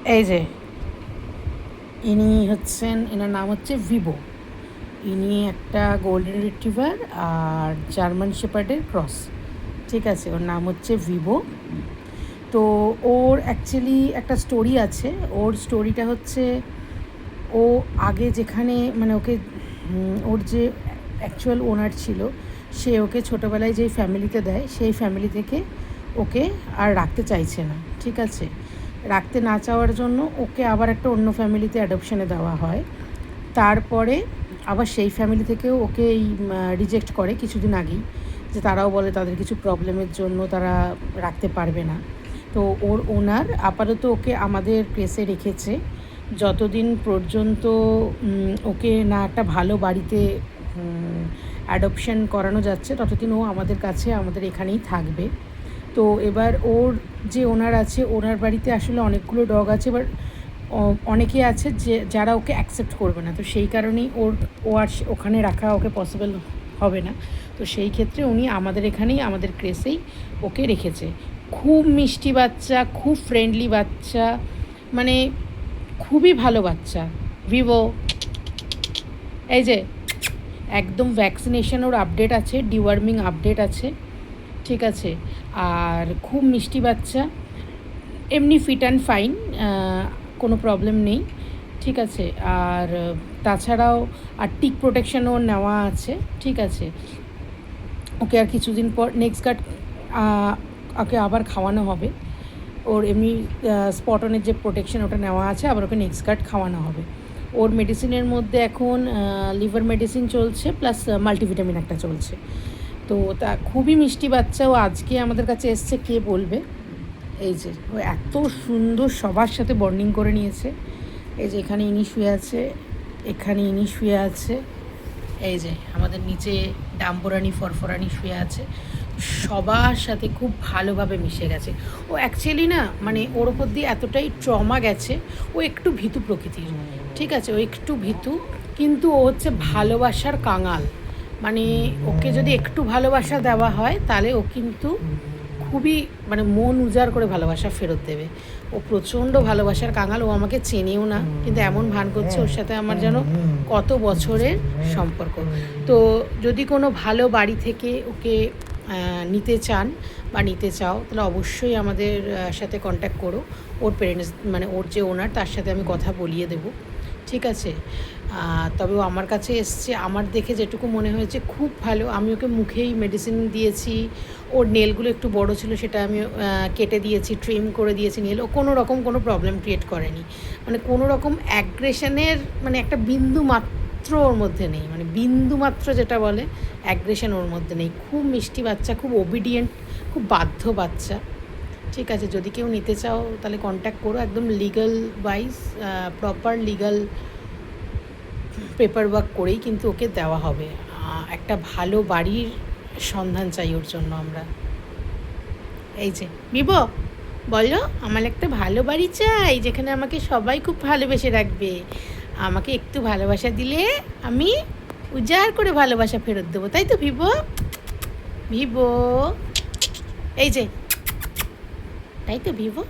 এই যে ইনি হচ্ছেন, এনার নাম হচ্ছে ভিভো। ইনি একটা গোল্ডেন রিট্রিভার আর জার্মান শেপার্ডের ক্রস। ঠিক আছে, ওর নাম হচ্ছে ভিভো। তো ওর অ্যাকচুয়ালি একটা স্টোরি আছে। ওর স্টোরিটা হচ্ছে, ও আগে যেখানে মানে ওকে ওর যে অ্যাকচুয়াল ওনার ছিল, সে ওকে ছোটোবেলায় যেই ফ্যামিলিতে দেয় সেই ফ্যামিলি থেকে ওকে আর রাখতে চাইছে না। ঠিক আছে, রাখতে না চাওয়ার জন্য ওকে আবার একটা অন্য ফ্যামিলিতে অ্যাডপশনে দেওয়া হয়। তারপরে আবার সেই ফ্যামিলি থেকেও ওকে রিজেক্ট করে কিছুদিন আগেই, যে তারাও বলে তাদের কিছু প্রবলেমের জন্য তারা রাখতে পারবে না। তো ওর ওনার আপাতত ওকে আমাদের প্রেসে রেখেছে যতদিন পর্যন্ত ওকে না একটা ভালো বাড়িতে অ্যাডপশন করানো যাচ্ছে, ততদিন ও আমাদের কাছে, আমাদের এখানেই থাকবে। তো এবার ওর যে ওনার আছে, ওনার বাড়িতে আসলে অনেকগুলো ডগ আছে, এবার অনেকে আছে যে যারা ওকে অ্যাকসেপ্ট করবে না। তো সেই কারণেই ও আর ওখানে রাখা ওকে পসিবল হবে না। তো সেই ক্ষেত্রে উনি আমাদের এখানেই, আমাদের ক্রেসেই ওকে রেখেছে। খুব মিষ্টি বাচ্চা, খুব ফ্রেন্ডলি বাচ্চা, মানে খুবই ভালো বাচ্চা। ভিভো, এই যে একদম ভ্যাকসিনেশন ওর আপডেট আছে, ডিওয়ার্মিং আপডেট আছে। ঠিক আছে, আর খুব মিষ্টি বাচ্চা, এমনি ফিট অ্যান্ড ফাইন, কোনো প্রবলেম নেই। ঠিক আছে, আর তাছাড়াও আর টিক প্রোটেকশনও নেওয়া আছে। ঠিক আছে, ওকে আর কিছুদিন পর নেক্সট গার্ড ওকে আবার খাওয়ানো হবে। ওর এমনি স্পটনের যে প্রোটেকশন ওটা নেওয়া আছে, আবার ওকে নেক্সট গার্ড খাওয়ানো হবে। ওর মেডিসিনের মধ্যে এখন লিভার মেডিসিন চলছে, প্লাস মাল্টিভিটামিন একটা চলছে। তো তা খুবই মিষ্টি বাচ্চা। ও আজকে আমাদের কাছে এসছে, কে বলবে। এই যে ও এত সুন্দর সবার সাথে বন্ডিং করে নিয়েছে। এই যে এখানে ইনি শুয়ে আছে, এখানে ইনি শুয়ে আছে, এই যে আমাদের নিচে ডাম্বরানি ফরফরানি শুয়ে আছে। সবার সাথে খুব ভালোভাবে মিশে গেছে। ও অ্যাকচুয়ালি না, মানে ওর ওপর দিয়ে এতটাই ট্রমা গেছে, ও একটু ভীতু প্রকৃতির। ঠিক আছে, ও একটু ভীতু, কিন্তু ও হচ্ছে ভালোবাসার কাঙাল। মানে ওকে যদি একটু ভালোবাসা দেওয়া হয় তাহলে ও কিন্তু খুবই, মানে মন উজাড় করে ভালোবাসা ফেরত দেবে। ও প্রচণ্ড ভালোবাসার কাঙাল। ও আমাকে চেনেও না, কিন্তু এমন ভান করছে ওর সাথে আমার যেন কত বছরের সম্পর্ক। তো যদি কোনো ভালো বাড়ি থেকে ওকে নিতে চান বা নিতে চাও, তাহলে অবশ্যই আমাদের সাথে কন্ট্যাক্ট করো। ওর পেরেন্টস, মানে ওর যে ওনার, তার সাথে আমি কথা বলিয়ে দেবো। ঠিক আছে, তবে ও আমার কাছে এসছে, আমার দেখে যেটুকু মনে হয়েছে খুব ভালো। আমি ওকে মুখেই মেডিসিন দিয়েছি। ওর নেলগুলো একটু বড় ছিল, সেটা আমি কেটে দিয়েছি, ট্রিম করে দিয়েছি নেল। ও কোনো রকম কোনো প্রবলেম ক্রিয়েট করেনি, মানে কোনো রকম অ্যাগ্রেশনের মানে একটা বিন্দু মাত্র ওর মধ্যে নেই, মানে বিন্দু মাত্র যেটা বলে অ্যাগ্রেশন ওর মধ্যে নেই। খুব মিষ্টি বাচ্চা, খুব ওবিডিয়েন্ট, খুব বাধ্য বাচ্চা। ঠিক আছে, যদি কেউ নিতে চাও তাহলে কন্ট্যাক্ট করো। একদম legal wise, proper legal paper work করেই কিন্তু ওকে দেওয়া হবে। একটা ভালো বাড়ির সন্ধান চাই ওর জন্য আমরা। এই যে বিবো, বলো, আমার একটা ভালো বাড়ি চাই যেখানে আমাকে সবাই খুব ভালোবেসে রাখবে। আমাকে একটু ভালোবাসা দিলে আমি উজাড় করে ভালোবাসা ফেরত দেবো, তাই তো ভিভো? ভিভো, এই যে, তাই তো ভিভো।